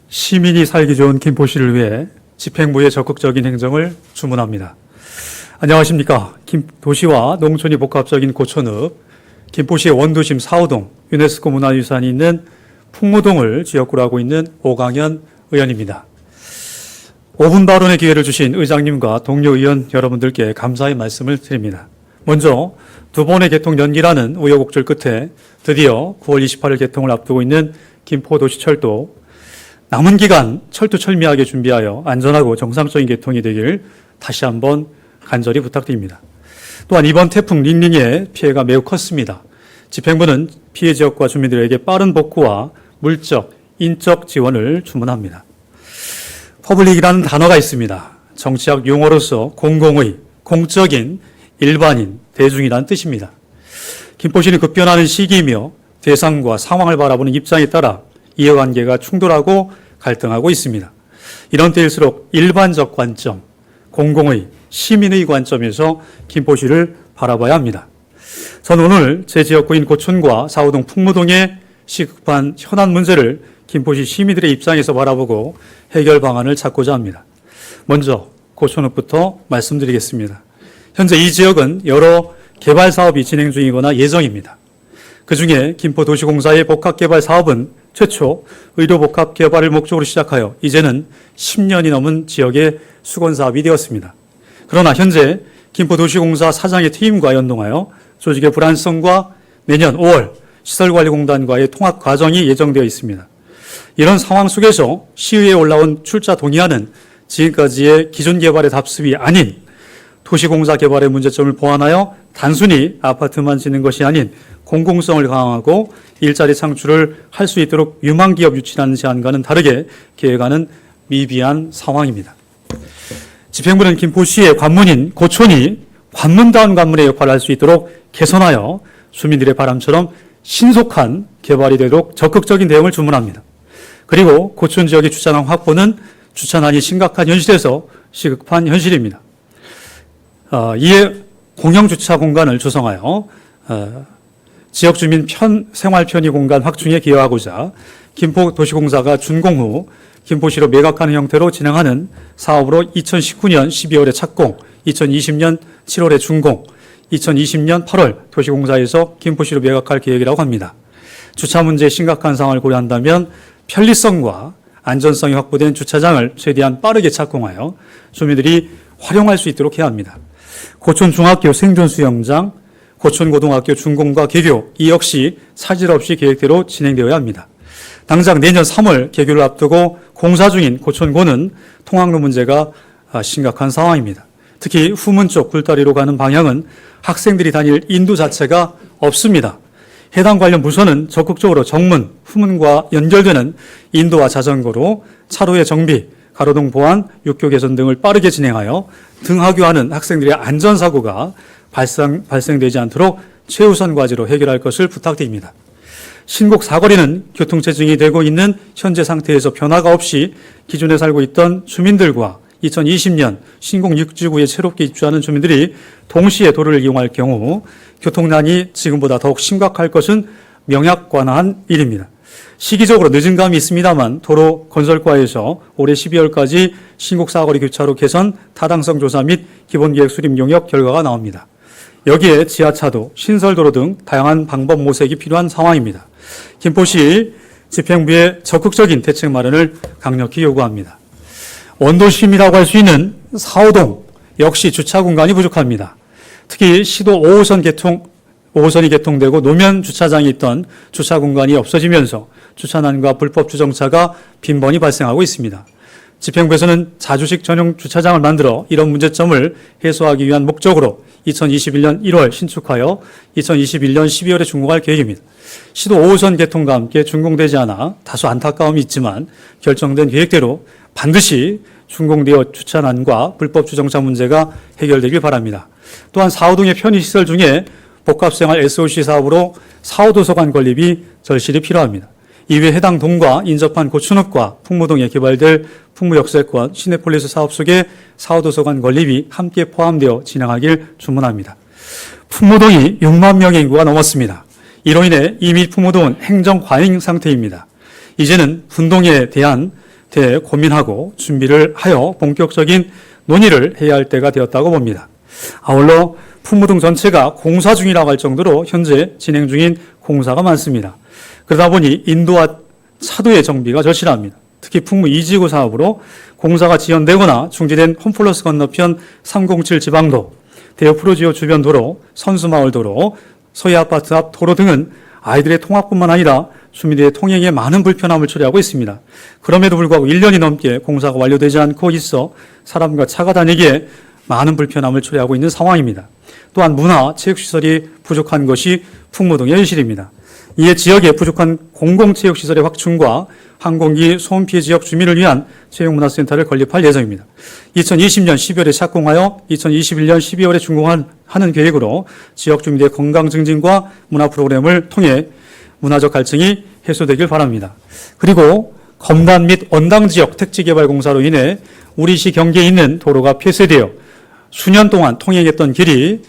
시민이 살기 좋은 김포시를 위해 집행부의 적극적인 행정을 주문합니다. 안녕하십니까. 도시와 농촌이 복합적인 고촌읍, 김포시의 원도심 4호동, 유네스코 문화유산이 있는 풍무동을 지역구로 하고 있는 오강현 의원입니다. 5분 발언의 기회를 주신 의장님과 동료 의원 여러분들께 감사의 말씀을 드립니다. 먼저 두 번의 개통 연기라는 우여곡절 끝에 드디어 9월 28일 개통을 앞두고 있는 김포도시철도, 남은 기간 철두철미하게 준비하여 안전하고 정상적인 개통이 되길 다시 한번 간절히 부탁드립니다. 또한 이번 태풍 링링의 피해가 매우 컸습니다. 집행부는 피해 지역과 주민들에게 빠른 복구와 물적, 인적 지원을 주문합니다. 퍼블릭이라는 단어가 있습니다. 정치학 용어로서 공공의, 공적인, 일반인, 대중이라는 뜻입니다. 김포시는 급변하는 시기이며 대상과 상황을 바라보는 입장에 따라 이해관계가 충돌하고 갈등하고 있습니다. 이런 때일수록 일반적 관점, 공공의, 시민의 관점에서 김포시를 바라봐야 합니다. 저는 오늘 제 지역구인 고촌과 4호동 풍무동의 시급한 현안 문제를 김포시 시민들의 입장에서 바라보고 해결 방안을 찾고자 합니다. 먼저 고촌읍부터 말씀드리겠습니다. 현재 이 지역은 여러 개발 사업이 진행 중이거나 예정입니다. 그중에 김포도시공사의 복합개발 사업은 최초 의료복합개발을 목적으로 시작하여 이제는 10년이 넘은 지역의 수건사업이 되었습니다. 그러나 현재 김포도시공사 사장의 퇴임과 연동하여 조직의 불안성과 내년 5월 시설관리공단과의 통합 과정이 예정되어 있습니다. 이런 상황 속에서 시의회에 올라온 출자 동의안은 지금까지의 기존 개발의 답습이 아닌 도시공사 개발의 문제점을 보완하여 단순히 아파트만 짓는 것이 아닌 공공성을 강화하고 일자리 창출을 할 수 있도록 유망기업 유치하는 제안과는 다르게 계획하는 미비한 상황입니다. 집행부는 김포시의 관문인 고촌이 관문다운 관문의 역할을 할 수 있도록 개선하여 주민들의 바람처럼 신속한 개발이 되도록 적극적인 대응을 주문합니다. 그리고 고촌 지역의 주차장 확보는 주차난이 심각한 현실에서 시급한 현실입니다. 이에 공영주차 공간을 조성하여 지역 주민 생활 편의 공간 확충에 기여하고자 김포도시공사가 준공 후 김포시로 매각하는 형태로 진행하는 사업으로 2019년 12월에 착공, 2020년 7월에 준공, 2020년 8월 도시공사에서 김포시로 매각할 계획이라고 합니다. 주차 문제의 심각한 상황을 고려한다면 편리성과 안전성이 확보된 주차장을 최대한 빠르게 착공하여 주민들이 활용할 수 있도록 해야 합니다. 고촌중학교 생존수영장, 고촌고등학교 준공과 개교, 이 역시 차질 없이 계획대로 진행되어야 합니다. 당장 내년 3월 개교를 앞두고 공사 중인 고촌고는 통학로 문제가 심각한 상황입니다. 특히 후문 쪽 굴다리로 가는 방향은 학생들이 다닐 인도 자체가 없습니다. 해당 관련 부서는 적극적으로 정문, 후문과 연결되는 인도와 자전거로 차로의 정비, 가로등 보안, 육교 개선 등을 빠르게 진행하여 등하교하는 학생들의 안전사고가 발생되지 않도록 최우선 과제로 해결할 것을 부탁드립니다. 신곡 사거리는 교통체증이 되고 있는 현재 상태에서 변화가 없이 기존에 살고 있던 주민들과 2020년 신곡 6지구에 새롭게 입주하는 주민들이 동시에 도로를 이용할 경우 교통난이 지금보다 더욱 심각할 것은 명약관화한 일입니다. 시기적으로 늦은 감이 있습니다만 도로 건설과에서 올해 12월까지 신곡 사거리 교차로 개선 타당성 조사 및 기본계획 수립 용역 결과가 나옵니다. 여기에 지하차도, 신설도로 등 다양한 방법 모색이 필요한 상황입니다. 김포시 집행부의 적극적인 대책 마련을 강력히 요구합니다. 원도심이라고 할 수 있는 4호동 역시 주차 공간이 부족합니다. 특히 시도 5호선이 개통되고 노면 주차장이 있던 주차 공간이 없어지면서 주차난과 불법 주정차가 빈번히 발생하고 있습니다. 집행부에서는 자주식 전용 주차장을 만들어 이런 문제점을 해소하기 위한 목적으로 2021년 1월 신축하여 2021년 12월에 준공할 계획입니다. 시도 5호선 개통과 함께 준공되지 않아 다소 안타까움이 있지만 결정된 계획대로 반드시 준공되어 주차난과 불법 주정차 문제가 해결되길 바랍니다. 또한 4호동의 편의시설 중에 복합생활 SOC 사업으로 4호도서관 건립이 절실히 필요합니다. 이외 해당 동과 인접한 고춘읍과 풍무동에 개발될 풍무역세권 시내폴리스 사업 속에 4호도서관 건립이 함께 포함되어 진행하길 주문합니다. 풍무동이 6만 명의 인구가 넘었습니다. 이로 인해 이미 풍무동은 행정 과잉 상태입니다. 이제는 분동에 대한 대해 고민하고 준비를 하여 본격적인 논의를 해야 할 때가 되었다고 봅니다. 아울러 풍무등 전체가 공사 중이라고 할 정도로 현재 진행 중인 공사가 많습니다. 그러다 보니 인도와 차도의 정비가 절실합니다. 특히 풍무 2지구 사업으로 공사가 지연되거나 중지된 홈플러스 건너편 307 지방도, 대여프로지오 주변 도로, 선수마을 도로, 서해 아파트 앞 도로 등은 아이들의 통학뿐만 아니라 주민들의 통행에 많은 불편함을 초래하고 있습니다. 그럼에도 불구하고 1년이 넘게 공사가 완료되지 않고 있어 사람과 차가 다니기에 많은 불편함을 초래하고 있는 상황입니다. 또한 문화, 체육시설이 부족한 것이 풍무등의 현실입니다. 이에 지역에 부족한 공공체육시설의 확충과 항공기 소음 피해 지역 주민을 위한 체육문화센터를 건립할 예정입니다. 2020년 12월에 착공하여 2021년 12월에 준공하는 계획으로 지역 주민들의 건강 증진과 문화 프로그램을 통해 문화적 갈증이 해소되길 바랍니다. 그리고 검단 및 원당 지역 택지 개발 공사로 인해 우리시 경계에 있는 도로가 폐쇄되어 수년 동안 통행했던 길이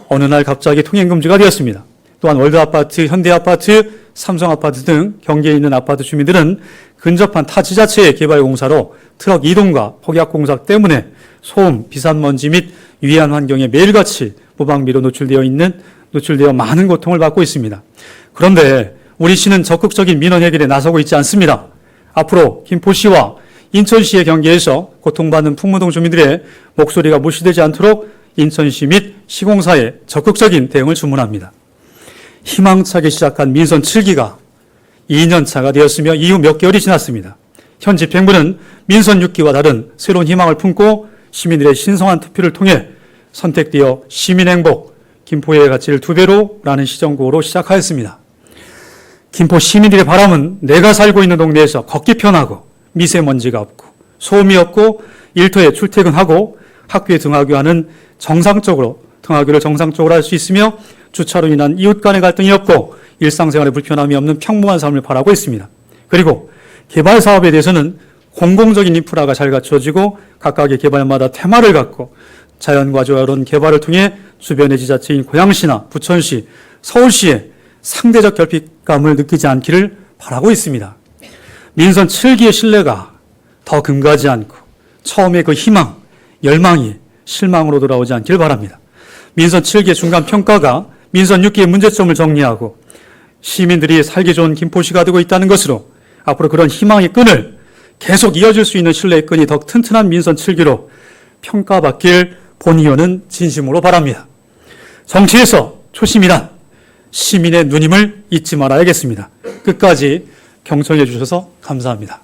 어느 날 갑자기 통행 금지가 되었습니다. 또한 월드아파트, 현대아파트, 삼성아파트 등 경계에 있는 아파트 주민들은 근접한 타 지자체의 개발 공사로 트럭 이동과 폭약 공사 때문에 소음, 비산먼지 및 유해한 환경에 매일같이 무방비로 노출되어 많은 고통을 받고 있습니다. 그런데 우리 시는 적극적인 민원 해결에 나서고 있지 않습니다. 앞으로 김포시와 인천시의 경계에서 고통받는 풍무동 주민들의 목소리가 무시되지 않도록 인천시 및 시공사에 적극적인 대응을 주문합니다. 희망차게 시작한 민선 7기가 2년차가 되었으며 이후 몇 개월이 지났습니다. 현 집행부는 민선 6기와 다른 새로운 희망을 품고 시민들의 신성한 투표를 통해 선택되어 시민행복, 김포의 가치를 2배로라는 시정구호로 시작하였습니다. 김포 시민들의 바람은 내가 살고 있는 동네에서 걷기 편하고 미세먼지가 없고 소음이 없고 일터에 출퇴근하고 학교에 등하교를 정상적으로 할 수 있으며 주차로 인한 이웃 간의 갈등이 없고 일상생활에 불편함이 없는 평범한 삶을 바라고 있습니다. 그리고 개발 사업에 대해서는 공공적인 인프라가 잘 갖춰지고 각각의 개발마다 테마를 갖고 자연과 조화로운 개발을 통해 주변의 지자체인 고양시나 부천시, 서울시에 상대적 결핍감을 느끼지 않기를 바라고 있습니다. 민선 7기의 신뢰가 더 금가지 않고 처음에 그 희망, 열망이 실망으로 돌아오지 않기를 바랍니다. 민선 7기의 중간평가가 민선 6기의 문제점을 정리하고 시민들이 살기 좋은 김포시가 되고 있다는 것으로 앞으로 그런 희망의 끈을 계속 이어질 수 있는 신뢰의 끈이 더 튼튼한 민선 7기로 평가받길 본의원은 진심으로 바랍니다. 정치에서 초심이란 시민의 누님을 잊지 말아야겠습니다. 끝까지 경청해 주셔서 감사합니다.